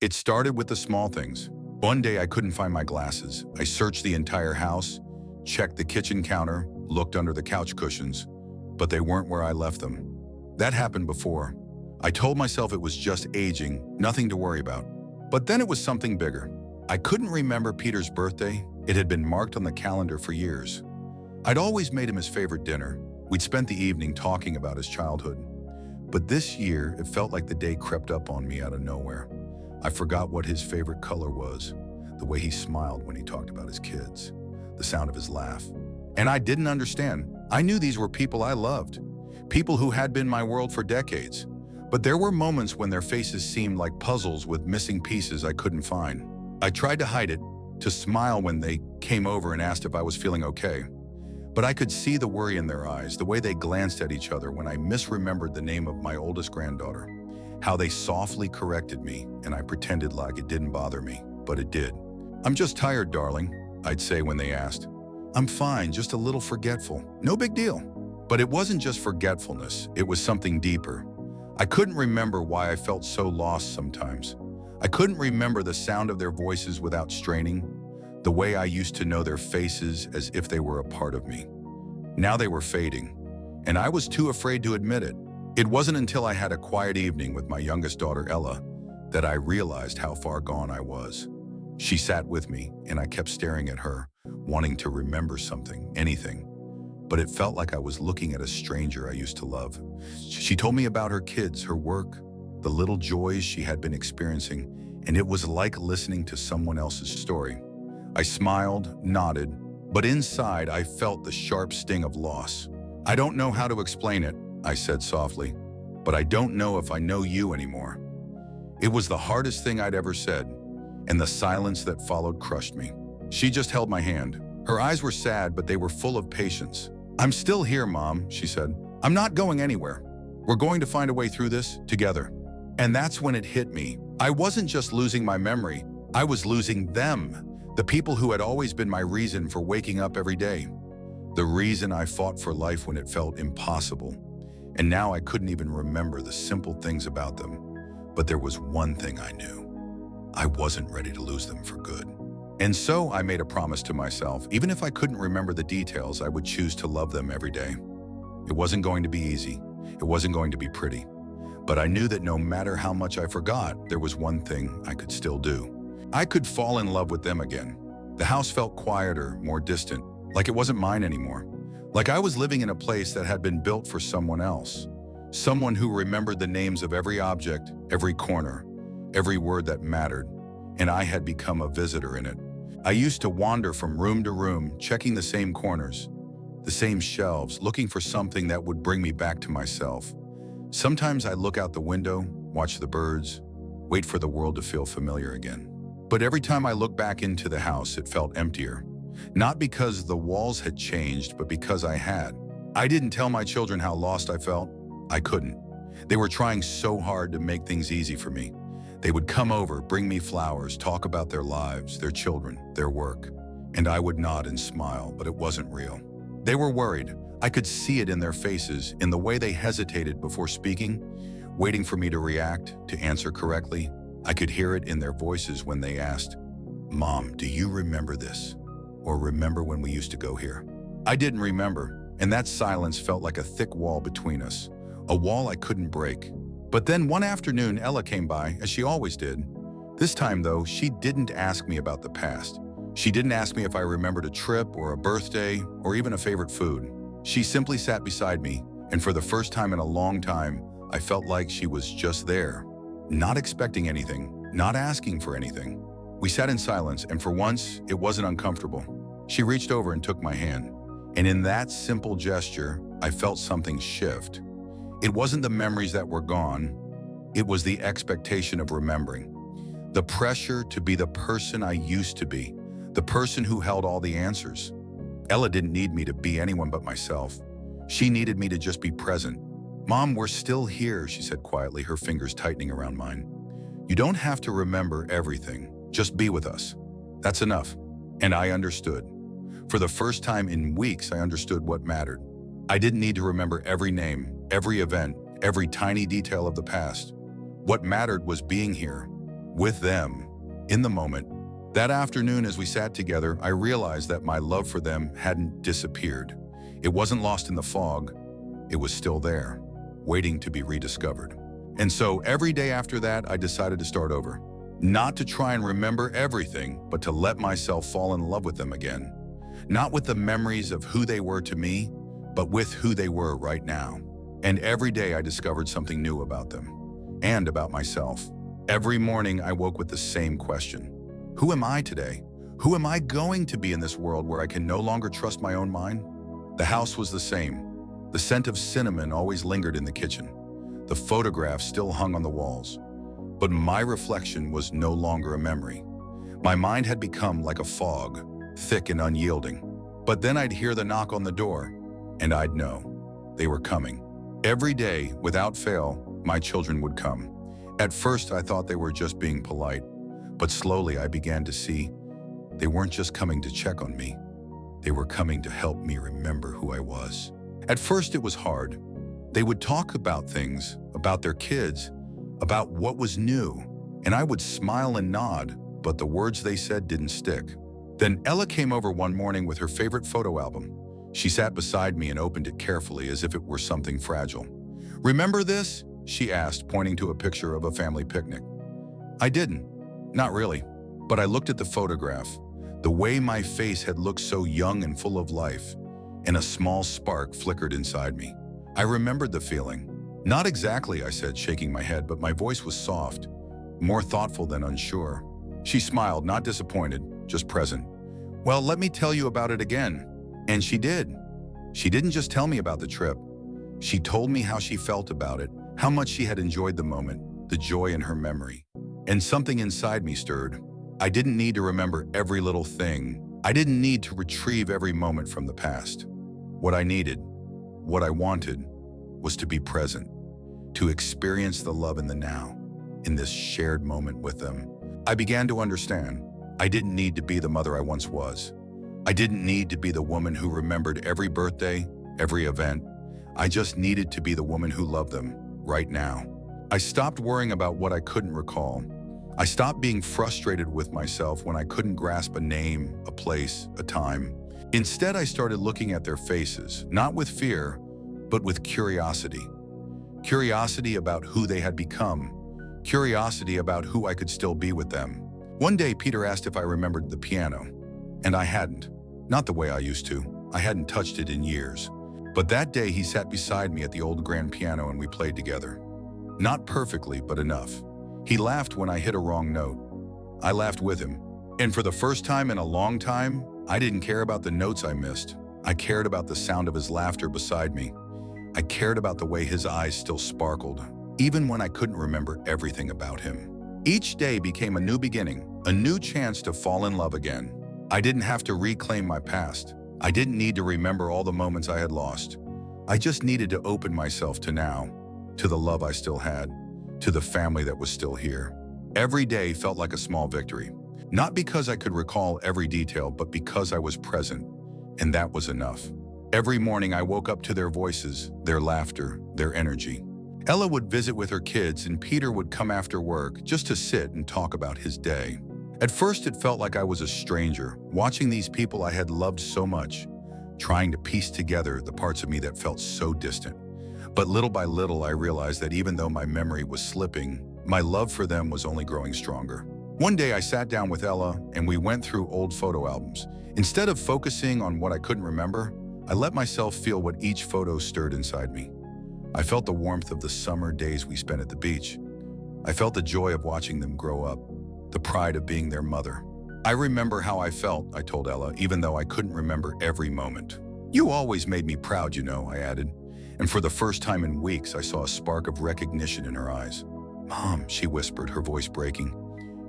It started with the small things. One day I couldn't find my glasses. I searched the entire house, checked the kitchen counter, looked under the couch cushions, but they weren't where I left them. That happened before. I told myself it was just aging, nothing to worry about. But then it was something bigger. I couldn't remember Peter's birthday. It had been marked on the calendar for years. I'd always made him his favorite dinner. We'd spent the evening talking about his childhood. But this year, it felt like the day crept up on me out of nowhere. I forgot what his favorite color was, the way he smiled when he talked about his kids, the sound of his laugh. And I didn't understand. I knew these were people I loved, people who had been my world for decades. But there were moments when their faces seemed like puzzles with missing pieces I couldn't find. I tried to hide it, to smile when they came over and asked if I was feeling okay. But I could see the worry in their eyes, the way they glanced at each other when I misremembered the name of my oldest granddaughter, how they softly corrected me, and I pretended like it didn't bother me, but it did. "I'm just tired, darling," I'd say when they asked. "I'm fine, just a little forgetful. No big deal." But it wasn't just forgetfulness, it was something deeper. I couldn't remember why I felt so lost sometimes. I couldn't remember the sound of their voices without straining, the way I used to know their faces as if they were a part of me. Now they were fading, and I was too afraid to admit it. It wasn't until I had a quiet evening with my youngest daughter, Ella, that I realized how far gone I was. She sat with me, and I kept staring at her, wanting to remember something, anything. But it felt like I was looking at a stranger I used to love. She told me about her kids, her work, the little joys she had been experiencing, and it was like listening to someone else's story. I smiled, nodded, but inside I felt the sharp sting of loss. "I don't know how to explain it," I said softly, "but I don't know if I know you anymore." It was the hardest thing I'd ever said, and the silence that followed crushed me. She just held my hand. Her eyes were sad, but they were full of patience. "I'm still here, Mom," she said. "I'm not going anywhere. We're going to find a way through this together." And that's when it hit me. I wasn't just losing my memory, I was losing them. The people who had always been my reason for waking up every day. The reason I fought for life when it felt impossible. And now I couldn't even remember the simple things about them. But there was one thing I knew. I wasn't ready to lose them for good. And so I made a promise to myself, even if I couldn't remember the details, I would choose to love them every day. It wasn't going to be easy. It wasn't going to be pretty. But I knew that no matter how much I forgot, there was one thing I could still do. I could fall in love with them again. The house felt quieter, more distant, like it wasn't mine anymore. Like I was living in a place that had been built for someone else. Someone who remembered the names of every object, every corner, every word that mattered, and I had become a visitor in it. I used to wander from room to room, checking the same corners, the same shelves, looking for something that would bring me back to myself. Sometimes I look out the window, watch the birds, wait for the world to feel familiar again. But every time I looked back into the house, it felt emptier. Not because the walls had changed, but because I had. I didn't tell my children how lost I felt. I couldn't. They were trying so hard to make things easy for me. They would come over, bring me flowers, talk about their lives, their children, their work. And I would nod and smile, but it wasn't real. They were worried. I could see it in their faces, in the way they hesitated before speaking, waiting for me to react, to answer correctly. I could hear it in their voices when they asked, "Mom, do you remember this? Or remember when we used to go here?" I didn't remember, and that silence felt like a thick wall between us, a wall I couldn't break. But then one afternoon, Ella came by, as she always did. This time, though, she didn't ask me about the past. She didn't ask me if I remembered a trip or a birthday or even a favorite food. She simply sat beside me, and for the first time in a long time, I felt like she was just there. Not expecting anything, not asking for anything. We sat in silence, and for once, it wasn't uncomfortable. She reached over and took my hand. And in that simple gesture, I felt something shift. It wasn't the memories that were gone. It was the expectation of remembering. The pressure to be the person I used to be, the person who held all the answers. Ella didn't need me to be anyone but myself. She needed me to just be present. "Mom, we're still here," she said quietly, her fingers tightening around mine. "You don't have to remember everything. Just be with us. That's enough." And I understood. For the first time in weeks, I understood what mattered. I didn't need to remember every name, every event, every tiny detail of the past. What mattered was being here, with them, in the moment. That afternoon as we sat together, I realized that my love for them hadn't disappeared. It wasn't lost in the fog. It was still there, waiting to be rediscovered. And so every day after that, I decided to start over. Not to try and remember everything, but to let myself fall in love with them again. Not with the memories of who they were to me, but with who they were right now. And every day I discovered something new about them and about myself. Every morning I woke with the same question. Who am I today? Who am I going to be in this world where I can no longer trust my own mind? The house was the same. The scent of cinnamon always lingered in the kitchen. The photographs still hung on the walls. But my reflection was no longer a memory. My mind had become like a fog, thick and unyielding. But then I'd hear the knock on the door, and I'd know they were coming. Every day, without fail, my children would come. At first, I thought they were just being polite, but slowly I began to see they weren't just coming to check on me. They were coming to help me remember who I was. At first, it was hard. They would talk about things, about their kids, about what was new, and I would smile and nod, but the words they said didn't stick. Then Ella came over one morning with her favorite photo album. She sat beside me and opened it carefully as if it were something fragile. "Remember this?" she asked, pointing to a picture of a family picnic. I didn't. Not really. But I looked at the photograph, the way my face had looked so young and full of life, and a small spark flickered inside me. I remembered the feeling. "Not exactly," I said, shaking my head, but my voice was soft, more thoughtful than unsure. She smiled, not disappointed, just present. "Well, let me tell you about it again." And she did. She didn't just tell me about the trip. She told me how she felt about it, how much she had enjoyed the moment, the joy in her memory. And something inside me stirred. I didn't need to remember every little thing. I didn't need to retrieve every moment from the past. What I needed, what I wanted, was to be present, to experience the love in the now, in this shared moment with them. I began to understand. I didn't need to be the mother I once was. I didn't need to be the woman who remembered every birthday, every event. I just needed to be the woman who loved them, right now. I stopped worrying about what I couldn't recall. I stopped being frustrated with myself when I couldn't grasp a name, a place, a time. Instead, I started looking at their faces, not with fear, but with curiosity. Curiosity about who they had become. Curiosity about who I could still be with them. One day, Peter asked if I remembered the piano, and I hadn't. Not the way I used to. I hadn't touched it in years. But that day, he sat beside me at the old grand piano and we played together. Not perfectly, but enough. He laughed when I hit a wrong note. I laughed with him. And for the first time in a long time, I didn't care about the notes I missed. I cared about the sound of his laughter beside me. I cared about the way his eyes still sparkled, even when I couldn't remember everything about him. Each day became a new beginning, a new chance to fall in love again. I didn't have to reclaim my past. I didn't need to remember all the moments I had lost. I just needed to open myself to now, to the love I still had, to the family that was still here. Every day felt like a small victory. Not because I could recall every detail, but because I was present, and that was enough. Every morning I woke up to their voices, their laughter, their energy. Ella would visit with her kids and Peter would come after work just to sit and talk about his day. At first it felt like I was a stranger, watching these people I had loved so much, trying to piece together the parts of me that felt so distant. But little by little I realized that even though my memory was slipping, my love for them was only growing stronger. One day I sat down with Ella and we went through old photo albums. Instead of focusing on what I couldn't remember, I let myself feel what each photo stirred inside me. I felt the warmth of the summer days we spent at the beach. I felt the joy of watching them grow up, the pride of being their mother. I remember how I felt, I told Ella, even though I couldn't remember every moment. "You always made me proud, you know," I added. And for the first time in weeks, I saw a spark of recognition in her eyes. "Mom," she whispered, her voice breaking,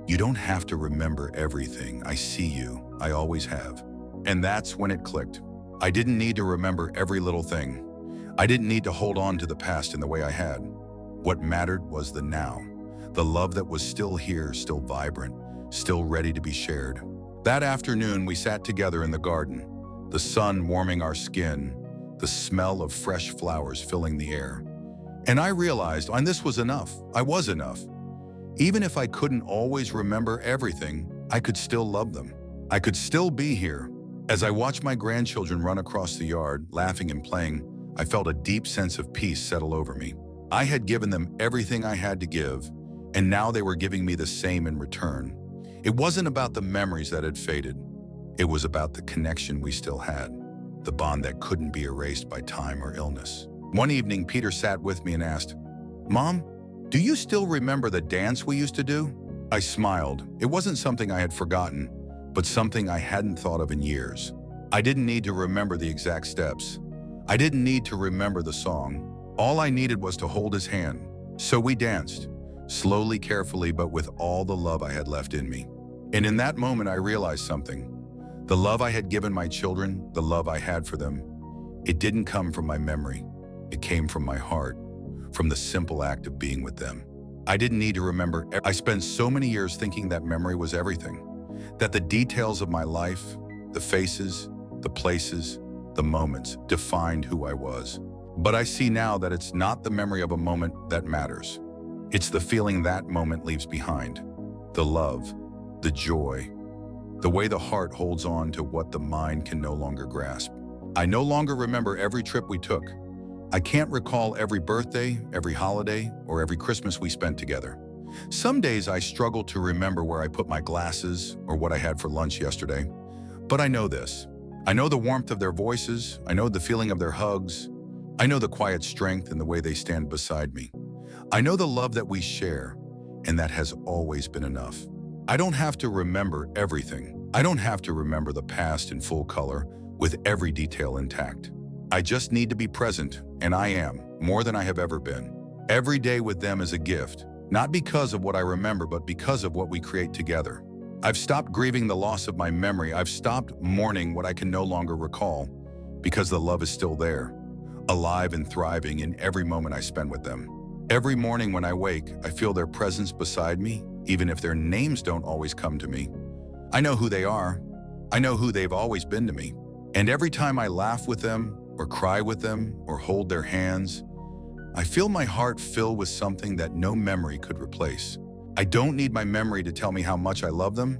"you don't have to remember everything. I see you. I always have." And that's when it clicked. I didn't need to remember every little thing. I didn't need to hold on to the past in the way I had. What mattered was the now, the love that was still here, still vibrant, still ready to be shared. That afternoon, we sat together in the garden, the sun warming our skin, the smell of fresh flowers filling the air. And I realized, and this was enough. I was enough. Even if I couldn't always remember everything, I could still love them. I could still be here. As I watched my grandchildren run across the yard, laughing and playing, I felt a deep sense of peace settle over me. I had given them everything I had to give, and now they were giving me the same in return. It wasn't about the memories that had faded. It was about the connection we still had, the bond that couldn't be erased by time or illness. One evening, Peter sat with me and asked, "Mom, do you still remember the dance we used to do?" I smiled. It wasn't something I had forgotten, but something I hadn't thought of in years. I didn't need to remember the exact steps. I didn't need to remember the song. All I needed was to hold his hand. So we danced, slowly, carefully, but with all the love I had left in me. And in that moment, I realized something. The love I had given my children, the love I had for them, it didn't come from my memory. It came from my heart, from the simple act of being with them. I didn't need to remember. I spent so many years thinking that memory was everything, that the details of my life, the faces, the places, the moments defined who I was. But I see now that it's not the memory of a moment that matters. It's the feeling that moment leaves behind, the love, the joy, the way the heart holds on to what the mind can no longer grasp. I no longer remember every trip we took. I can't recall every birthday, every holiday, or every Christmas we spent together. Some days I struggle to remember where I put my glasses or what I had for lunch yesterday. But I know this. I know the warmth of their voices. I know the feeling of their hugs. I know the quiet strength in the way they stand beside me. I know the love that we share, and that has always been enough. I don't have to remember everything. I don't have to remember the past in full color, with every detail intact. I just need to be present, and I am, more than I have ever been. Every day with them is a gift, not because of what I remember, but because of what we create together. I've stopped grieving the loss of my memory. I've stopped mourning what I can no longer recall, because the love is still there, alive and thriving in every moment I spend with them. Every morning when I wake, I feel their presence beside me, even if their names don't always come to me. I know who they are. I know who they've always been to me. And every time I laugh with them, or cry with them, or hold their hands, I feel my heart fill with something that no memory could replace. I don't need my memory to tell me how much I love them.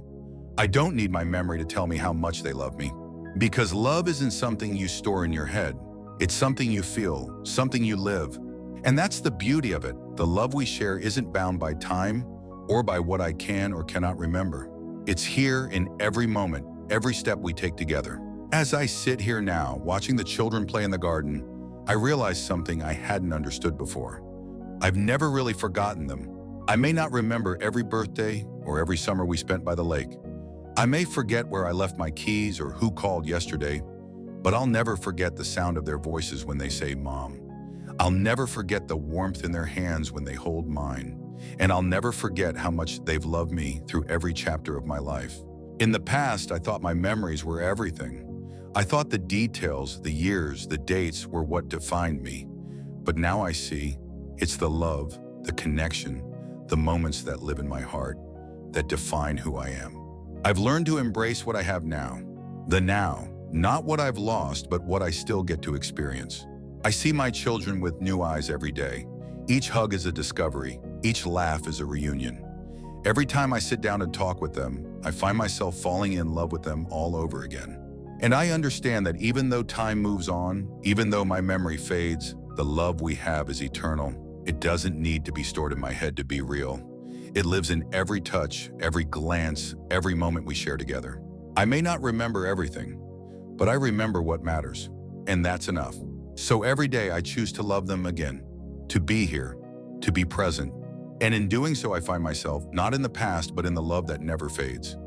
I don't need my memory to tell me how much they love me. Because love isn't something you store in your head. It's something you feel, something you live. And that's the beauty of it. The love we share isn't bound by time or by what I can or cannot remember. It's here in every moment, every step we take together. As I sit here now, watching the children play in the garden, I realize something I hadn't understood before. I've never really forgotten them. I may not remember every birthday or every summer we spent by the lake. I may forget where I left my keys or who called yesterday, but I'll never forget the sound of their voices when they say, "Mom." I'll never forget the warmth in their hands when they hold mine. And I'll never forget how much they've loved me through every chapter of my life. In the past, I thought my memories were everything. I thought the details, the years, the dates were what defined me. But now I see it's the love, the connection, the moments that live in my heart that define who I am. I've learned to embrace what I have now. The now, not what I've lost, but what I still get to experience. I see my children with new eyes every day. Each hug is a discovery. Each laugh is a reunion. Every time I sit down and talk with them, I find myself falling in love with them all over again. And I understand that even though time moves on, even though my memory fades, the love we have is eternal. It doesn't need to be stored in my head to be real. It lives in every touch, every glance, every moment we share together. I may not remember everything, but I remember what matters, and that's enough. So every day I choose to love them again, to be here, to be present. And in doing so, I find myself not in the past, but in the love that never fades.